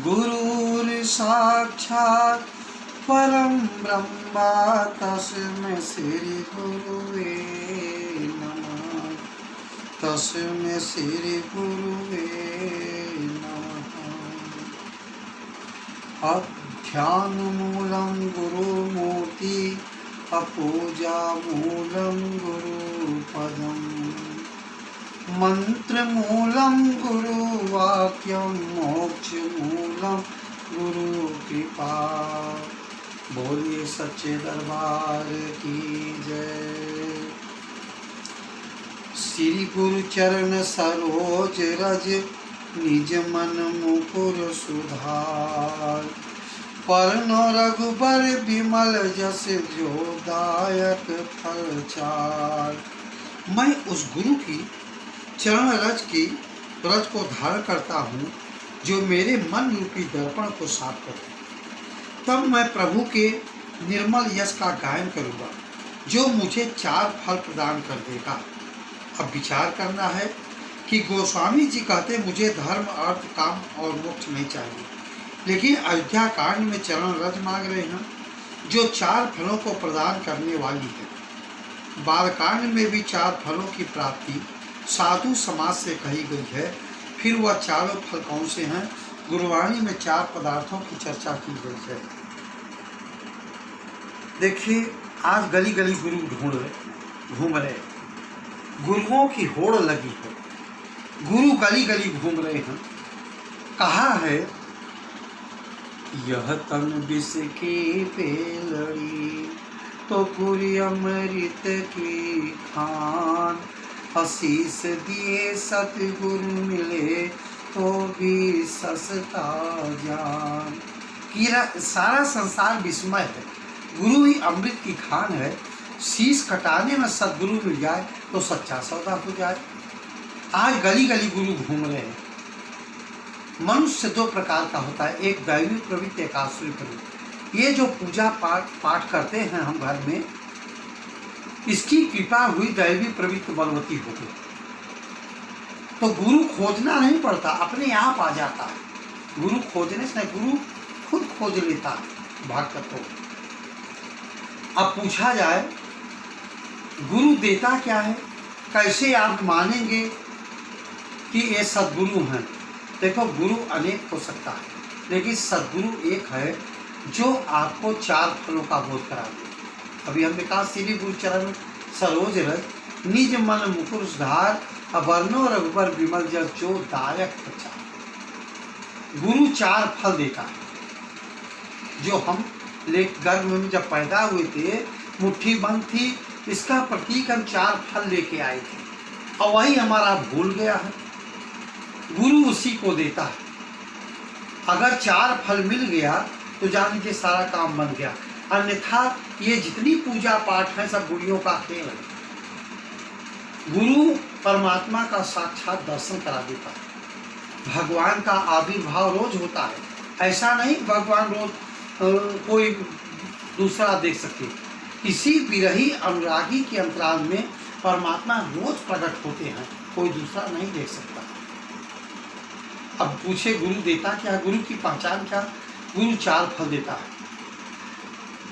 गुरुर् साक्षात् परं ब्रह्म तस्मै श्री गुरुवे नमः। तस्मै श्री गुरुवे नमः। अध्यानमूलं गुरुमूर्ति अपूजामूलं गुरुपदम्। मंत्रमूलं गुरुवाक्यं मोक्षमूलं गुरुकृपा। बोलिए सच्चे दरबार की जय। श्री गुरु चरण सरोज रज निज मन मुकुर सुधार। पर्ण रघुबर विमल जस जो दायक फल चार। मैं उस गुरु की चरण रज को धारण करता हूँ जो मेरे मन रूपी दर्पण को साफ करता है। तब मैं प्रभु के निर्मल यश का गायन करूँगा जो मुझे 4 फल प्रदान कर देगा। अब विचार करना है कि गोस्वामी जी कहते मुझे धर्म अर्थ काम और मोक्ष नहीं चाहिए, लेकिन अयोध्या कांड में चरण रज मांग रहे हैं जो 4 फलों को प्रदान करने वाली है। बालकांड में भी 4 फलों की प्राप्ति साधु समाज से कही गई है। फिर वह 4 फल कौन से हैं? गुरुवाणी में 4 पदार्थों की चर्चा की गई है। देखिए, आज गली गली गुरु घूम रहे, गुरुओं की होड़ लगी है, गुरु गली गली घूम रहे हैं। कहा है यह तन विष की पेलड़ी तो पूरी अमृत की खान। आशीष दिए सतगुरु मिले तो भी सस्ता जान। सारा संसार विस्मय है, गुरु ही अमृत की खान है। शीश कटाने में सदगुरु मिल जाए तो सच्चा सौदा हो जाए। आज गली गली गुरु घूम रहे हैं। मनुष्य 2 प्रकार का होता है, एक दैवी प्रवृत्ति, एक आसुरी प्रवृत्ति। ये जो पूजा पाठ करते हैं हम घर में, इसकी कृपा हुई दैवी प्रवृत्ति बलवती हो गई तो गुरु खोजना नहीं पड़ता, अपने आप आ जाता है। गुरु खोजने से गुरु खुद खोज लेता है भक्त को। अब पूछा जाए गुरु देता क्या है, कैसे आप मानेंगे कि ये सद्गुरु हैं? देखो, गुरु अनेक हो सकता है, लेकिन सद्गुरु एक है जो आपको 4 फलों का बोध करा दे। अभी हमने कहा श्री गुरु चरण सरोज रज निज मन मुकुर सुधार। अवर्णो रघुबर विमल जस जो दायक प्रचार। गुरु 4 फल देता है। जो हम गर्भ में जब पैदा हुए थे, मुट्ठी बंद थी, इसका प्रतीक हम 4 फल लेके आए थे और वही हमारा भूल गया है। गुरु उसी को देता है। अगर 4 फल मिल गया तो जान लीजिए सारा काम बन गया, अन्यथा ये जितनी पूजा पाठ है सब गुरुओं का खेल है। गुरु परमात्मा का साक्षात दर्शन करा देता है। भगवान का आविर्भाव रोज होता है, ऐसा नहीं भगवान रोज कोई दूसरा देख सके। किसी विरही अनुरागी के अंतराल में परमात्मा रोज प्रकट होते हैं, कोई दूसरा नहीं देख सकता। अब पूछे गुरु देता क्या? गुरु की पहचान क्या? गुरु 4 फल देता है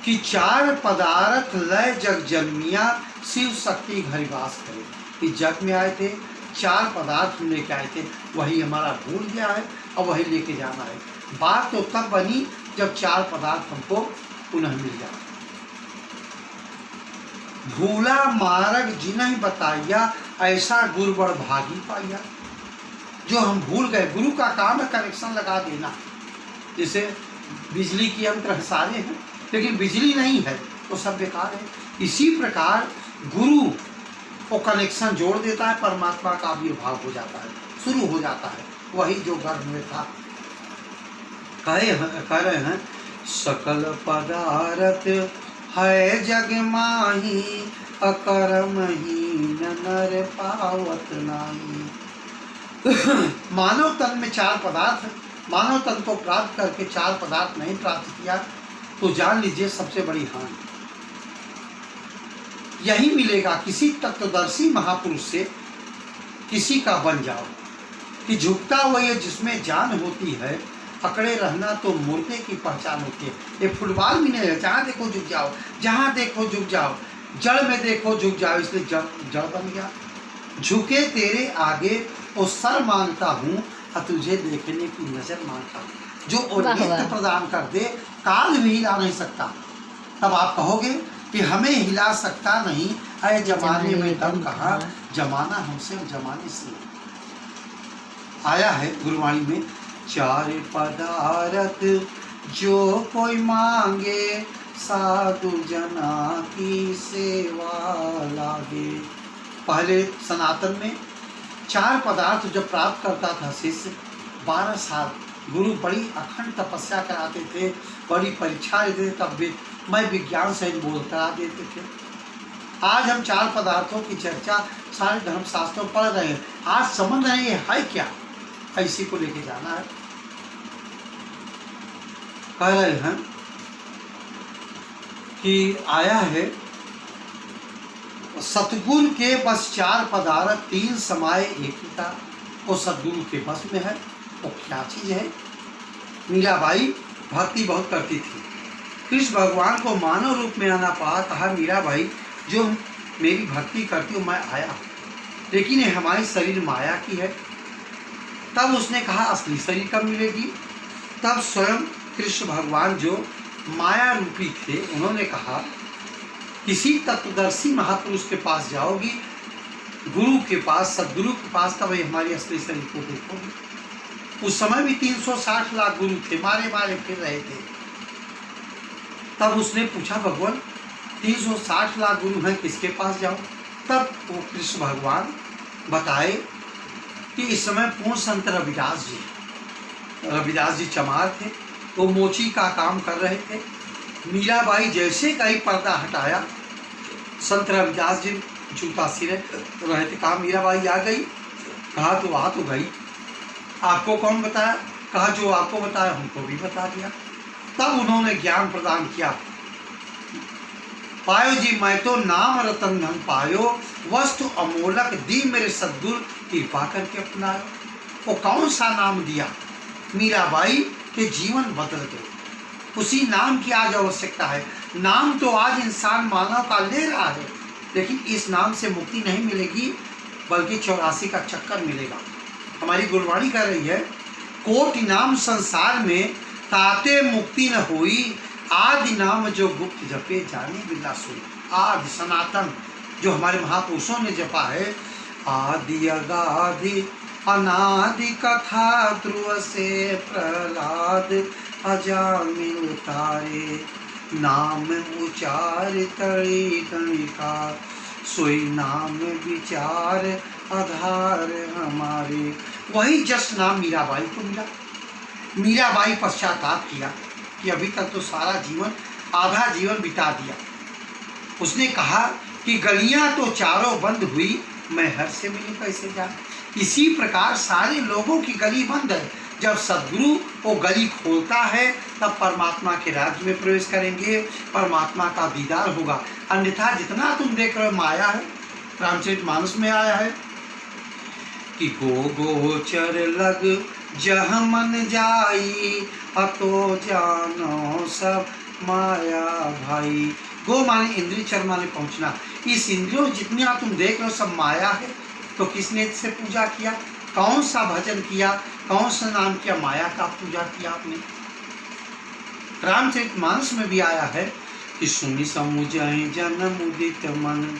कि 4 पदार्थ लय जग जन्मिया शिव शक्ति घर वास करे। इस जग में आए थे, 4 पदार्थ हम लेके आए थे, वही हमारा भूल गया है और वही लेके जाना है। बात तो तब बनी जब 4 पदार्थ हमको पुनः मिल जाए। भूला मार्ग जिन्हें बताइया ऐसा गुरु बड़ भागी पाइया। जो हम भूल गए, गुरु का काम है कनेक्शन लगा देना। जैसे बिजली की यंत्र सारे हैं, लेकिन बिजली नहीं है तो सब बेकार है। इसी प्रकार गुरु को कनेक्शन जोड़ देता है, परमात्मा का आविर्भाव हो जाता है, शुरू हो जाता है। वही जो गर्भ में था। कह रहे हैं सकल पदार्थ है जग माही अकर्म हीन नर पावत नाही। मानव तन में 4 पदार्थ, मानव तन को प्राप्त करके 4 पदार्थ नहीं प्राप्त किया तो जान लीजिए सबसे बड़ी हानि यही मिलेगा। किसी तत्वदर्शी महापुरुष से किसी का बन जाओ कि झुकता हुआ ये जिसमें जान होती है अकड़े रहना तो मुर्दे की पहचान होती है। ये फुटबॉल भी नहीं है, जहाँ देखो झुक जाओ, जहाँ देखो झुक जाओ, जड़ में देखो झुक जाओ, इसलिए जड़ बन गया। झुके तेरे आगे वो सर मांगता हूँ और तुझे देखने की नजर मांगता हूँ। जो औनियत प्रदान कर दे काल भी हिला नहीं सकता। तब आप कहोगे कि हमें हिला सकता नहीं, अरे जमाने में दम कहाँ, जमाना हमसे जमाने से। आया है गुरुवाणी में, चार पदारथ जो कोई मांगे, साधु जना की सेवा लागे। पहले सनातन में 4 पदार्थ जब प्राप्त करता था शिष्य, 12 साल गुरु बड़ी अखंड तपस्या कराते थे, बड़ी परीक्षा लेते थे, तब भी मैं विज्ञान से बोध करा देते थे। आज हम 4 पदार्थों की चर्चा सारे धर्मशास्त्रों में पढ़ रहे हैं। आज समझ रहे हैं ये है क्या, इसी को लेके जाना है। कह रहे हैं कि आया है सतगुरु के बस 4 पदार्थ, 3 समाये एकिता। वो सतगुरु के बस में है। वो क्या चीज है? मीराबाई भक्ति बहुत करती थी। कृष्ण भगवान को मानव रूप में आना पड़ा। कहा मीराबाई जो मेरी भक्ति करती हूँ मैं आया, लेकिन ये हमारी शरीर माया की है। तब उसने कहा असली शरीर कब मिलेगी? तब स्वयं कृष्ण भगवान जो माया रूपी थे, उन्होंने कहा किसी तत्वदर्शी महापुरुष के पास जाओगी, गुरु के पास, सदगुरु के पास, तब हमारी असली शरीर को देखोगी। उस समय भी 360 लाख गुरु थे, मारे मारे फिर रहे थे। तब उसने पूछा भगवान 360 लाख गुरु हैं, किसके पास जाऊं? तब वो कृष्ण भगवान बताए कि इस समय पूर्ण संत रविदास जी चमार थे, वो मोची का काम कर रहे थे। मीराबाई जैसे कहीं पर्दा हटाया, संत रविदास जी जूता सिरे रहे थे। कहा मीराबाई आ गई? कहा तो आ तो गई। आपको कौन बताया? कहा जो आपको बताया हमको भी बता दिया। तब उन्होंने ज्ञान प्रदान किया। पायो जी मैं तो नाम रतन धन पायो, वस्तु अमोलक दी मेरे सद्गुरु कृपा करके अपनायो। वो कौन सा नाम दिया? मीराबाई के जीवन बदल गए। उसी नाम की आज आवश्यकता है। नाम तो आज इंसान मानव का ले रहा है, लेकिन इस नाम से मुक्ति नहीं मिलेगी, बल्कि 84 का चक्कर मिलेगा। हमारी गुरबाणी कह रही है, कोटि नाम संसार में ताते मुक्ति न हुई, आदि नाम जो गुप्त जपे जाने बिल्ला सोई। आदि सनातन जो हमारे महापुरुषों ने जपा है, आदि अगाधि अनादि कथा ध्रुव से प्रहलाद अजामिल तारे, नाम उचार तड़ी गणिका, सोई नाम विचार आधार हमारे। वही जस नाम मीराबाई को मिला। मीराबाई पश्चाताप किया कि अभी तक तो सारा जीवन, आधा जीवन बिता दिया। उसने कहा कि गलियां तो चारों बंद हुई, मैं हर से मिली कैसे जा। इसी प्रकार सारे लोगों की गली बंद है। जब सद्गुरु वो गली खोलता है, तब परमात्मा के राज्य में प्रवेश करेंगे, परमात्मा का दीदार होगा। अन्यथा जितना तुम देख रहे हो माया है। रामचरितमानस में आया है कि गोचर लग जह मन जाई, अतो जानो सब माया भाई। गो माने इंद्रिय, चर माने पहुंचना। इस इंद्रियों जितनी आप तुम देख रहे हो सब माया है। तो किसने इससे पूजा किया? कौन सा भजन किया? कौन सा नाम किया? माया का पूजा किया आपने। रामचरितमानस में भी आया है कि सुनि समुझई जन मुदित मन,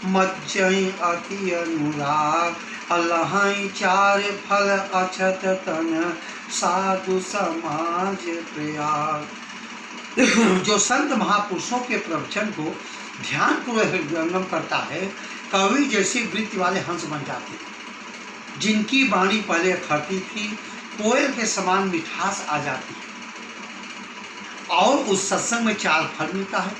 मज्जई अति अनुराग, अलहई चार फल अछत तन, साधु समाज प्रयाग। जो संत महापुरुषों के प्रवचन को ध्यान पूर्वक हृदयंगम करता है, कवि जैसी वृत्ति वाले हंस बन जाते हैं। जिनकी वाणी पहले खरती थी, कोयल के समान मिठास आ जाती है और उस सत्संग में 4 फल मिलता है।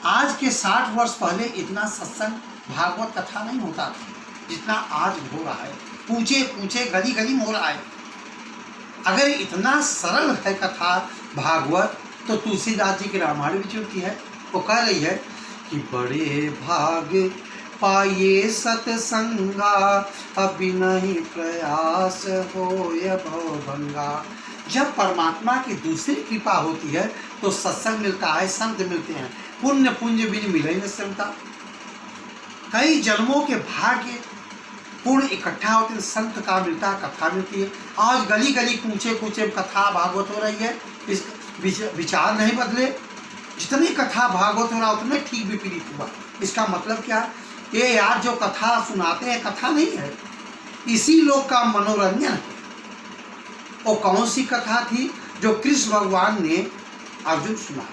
आज के 60 वर्ष पहले इतना सत्संग भागवत कथा नहीं होता था जितना आज हो रहा है। पूछे पूछे गली गली में हो रहा है। अगर इतना सरल है कथा भागवत, तो तुलसीदास जी की रामायण भी चलती है। वो कह रही है कि बड़े भाग पाइए सतसंगा, अभी नहीं प्रयास हो भवभंगा। जब परमात्मा की दूसरी कृपा होती है तो सत्संग मिलता है, संत मिलते हैं। पुण्य पुंज बिन मिले न संता। कई जन्मों के भाग्य पूर्ण इकट्ठा होते हैं, संत का मिलता है, कथा मिलती है। आज गली गली कूचे कूचे कथा भागवत हो रही है, इस विचार नहीं बदले। जितनी कथा भागवत हो रहा उतने ठीक विपरीत हुआ। इसका मतलब क्या? ये यार जो कथा सुनाते हैं कथा नहीं है, इसी लोग का मनोरंजन है। वो कौन सी कथा थी? जो कृष्ण भगवान ने अर्जुन सुना,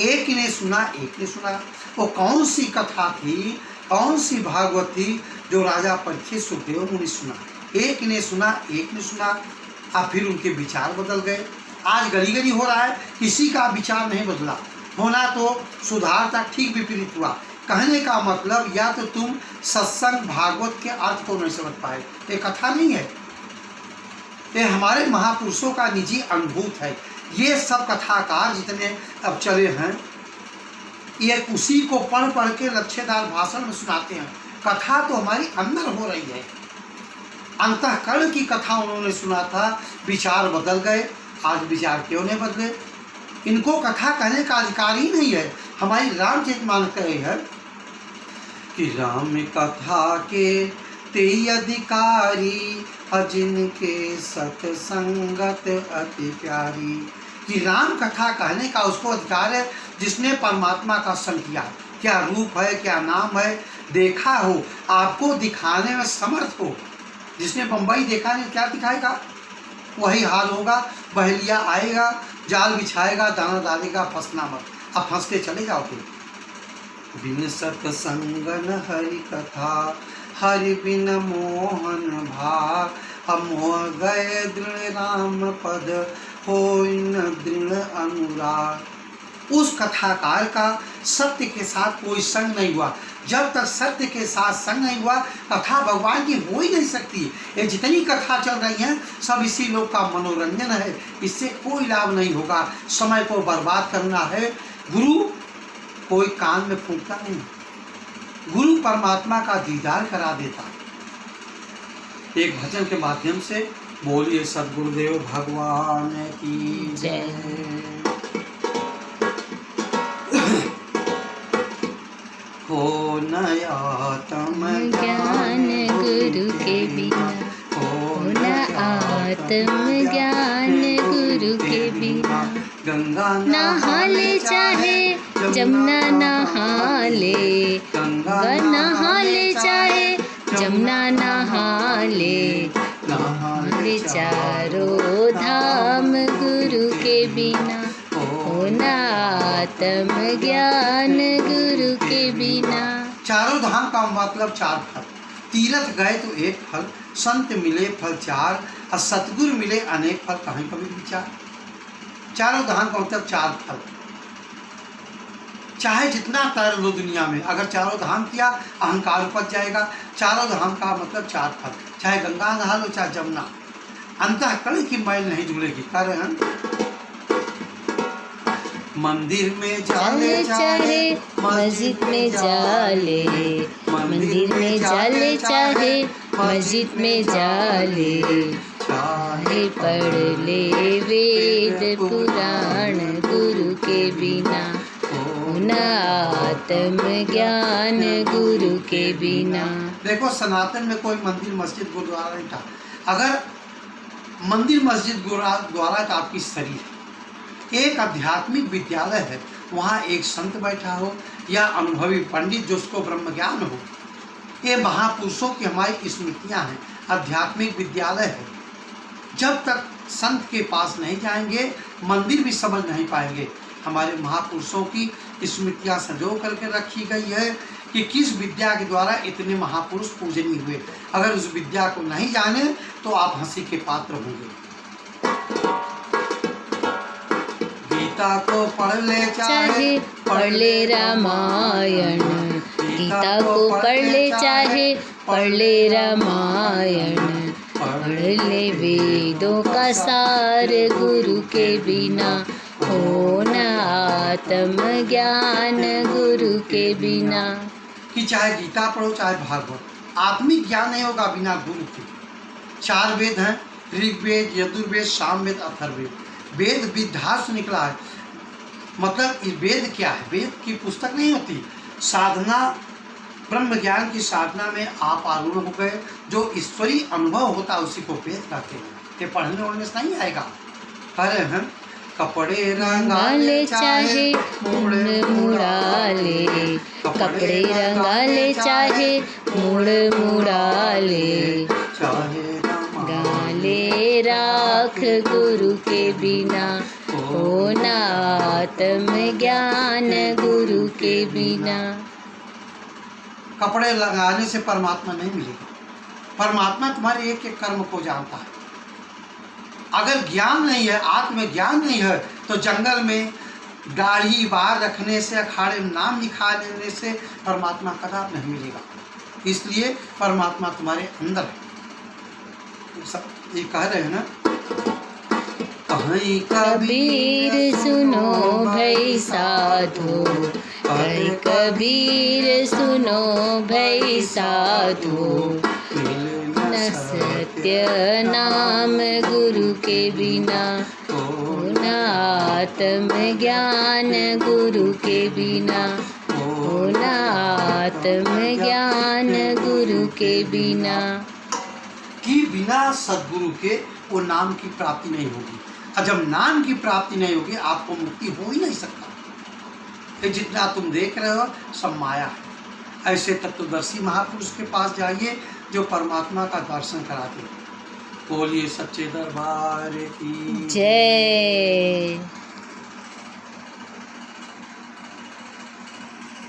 एक ने सुना, एक ने सुना। वो कौन सी कथा थी, कौन सी भागवत थी जो राजा परीक्षित सुखदेव मुनि सुना? एक ने सुना, एक ने सुना। अब फिर उनके विचार बदल गए। आज गली गली हो रहा है, किसी का विचार नहीं बदला। होना तो सुधार था, ठीक विपरीत हुआ। कहने का मतलब या तो तुम सत्संग भागवत के अर्थ को नहीं समझ पाए, ये कथा नहीं है, ये हमारे महापुरुषों का निजी अनुभूत है। ये सब कथाकार जितने अब चले हैं, ये उसी को पढ़ पढ़ के लच्छेदार भाषण में सुनाते हैं। कथा तो हमारी अंदर हो रही है। अंतःकरण की कथा उन्होंने सुना था, विचार बदल गए। आज विचार क्यों नहीं बदले? इनको कथा कहने का अधिकार ही नहीं है। हमारी रामचरितमानस कहे है कि राम कथा के ते अधिकारी, जिनके सत्संगत अति प्यारी। कि राम कथा कहने का उसको अधिकार है जिसने परमात्मा का संग किया। क्या रूप है, क्या नाम है, देखा हो, आपको दिखाने में समर्थ हो। जिसने बम्बई देखा नहीं, क्या दिखाएगा? वही हाल होगा। बहेलिया आएगा, जाल बिछाएगा, दाना डालेगा, फंसना मत। अब फंस के चले जाओ। फिर बिन सत्संग न हरि कथा, हरि बिन मोहन भाग। मोह गए दृढ़ राम पद, होई न दृढ़ अनुराग। उस कथाकार का सत्य के साथ कोई संग नहीं हुआ। जब तक सत्य के साथ संग नहीं हुआ, कथा भगवान की हो ही नहीं सकती। ये जितनी कथा चल रही हैं सब इसी लोग का मनोरंजन है, इससे कोई लाभ नहीं होगा। समय को बर्बाद करना है। गुरु कोई कान में फूंकता नहीं, गुरु परमात्मा का दीदार करा देता। एक भजन के माध्यम से बोलिए सद्गुरुदेव भगवान की जय। हो न आत्म ज्ञान गुरु के बिना, हो न आत्म ज्ञान गुरु के बिना। गंगा नहा ले चाहे जमुना नहा ले, गंगा नहा ले चाहे जमुना नहा ले। नहा चारों धाम गुरु के बिना, हो न आत्म ज्ञान गुरु के बिना। चारों धाम का मतलब चार फल। तीर्थ गए तो एक फल, संत मिले फल चार, और सतगुरु मिले अनेक फल। कहीं कभी विचार। चारों धाम का मतलब चार फल। चाहे जितना तैर लो दुनिया में, अगर चारों धाम किया अहंकार उपज जाएगा। चारों धाम का मतलब चार फल। चाहे गंगा नहा लो, चाहे जमुना, अंतःकरण की मैल नहीं धुलेगी। कारण मंदिर में जाले चाहे मस्जिद में जाले, मंदिर में जाले चाहे मस्जिद में जाले। चाहे पढ़ ले वेद पुराण गुरु के बिना, हो न आत्म ज्ञान गुरु के बिना। देखो सनातन में कोई मंदिर मस्जिद गुरुद्वारा नहीं था। अगर मंदिर मस्जिद गुरुद्वारा का आपकी शरीर एक आध्यात्मिक विद्यालय है, वहाँ एक संत बैठा हो या अनुभवी पंडित जो उसको ब्रह्म ज्ञान हो। ये महापुरुषों की हमारी स्मृतियाँ हैं, आध्यात्मिक विद्यालय है। जब तक संत के पास नहीं जाएंगे मंदिर भी समझ नहीं पाएंगे। हमारे महापुरुषों की स्मृतियाँ संजो करके रखी गई है कि किस विद्या के द्वारा इतने महापुरुष पूजनीय हुए। अगर उस विद्या को नहीं जाने तो आप हंसी के पात्र होंगे। गीता को पढ़ ले चाहे पढ़ ले रामायण, गीता को पढ़ ले चाहे पढ़ ले रामायण। पढ़ ले वेदों का सार गुरु के बिना, हो न आत्म ज्ञान गुरु के बिना। कि चाहे गीता पढ़ो चाहे भागवत, आत्मिक ज्ञान नहीं होगा बिना गुरु के। चार वेद हैं, ऋग्वेद, यजुर्वेद, सामवेद, अथर्ववेद, वेद विद्या से निकला है। मतलब ये वेद क्या है? वेद की पुस्तक नहीं होती, साधना, ब्रह्म ज्ञान की साधना में आप आरूढ़ हो गए, जो ईश्वरीय अनुभव होता है उसी को वेद कहते हैं। ये पढ़ने ओढ़ने से नहीं आएगा। कह रहे हैं कपड़े रंगाले चाहे मुड़ मुड़ाले, कपड़े रंगाले चाहे मुड़ मुड़ाले, चाहे गाले राख गुरु के बिना हो ना आत्म ज्ञान गुरु के बिना। कपड़े लगाने से परमात्मा नहीं मिलेगा। परमात्मा तुम्हारे एक एक कर्म को जानता है। अगर ज्ञान नहीं है, आत्मज्ञान नहीं है, तो जंगल में दाढ़ी बार रखने से, अखाड़े में नाम लिखा लेने से परमात्मा कदापि नहीं मिलेगा। इसलिए परमात्मा तुम्हारे अंदर है। सब ये कह रहे हैं ना, कहीं कबीर सुनो भई साधो, कहीं कबीर सुनो भई साधो, न सत्य नाम गुरु के बिना हो न आत्म ज्ञान गुरु के बिना हो न आत्म ज्ञान गुरु के बिना। कि बिना सद्गुरु के वो नाम की प्राप्ति नहीं होगी। और जब नाम की प्राप्ति नहीं होगी, आपको मुक्ति हो ही नहीं सकता। ये जितना तुम देख रहे हो सब माया है। ऐसे तत्वदर्शी महापुरुष के पास जाइए जो परमात्मा का दर्शन कराते। बोलिए सच्चे दरबार की जय।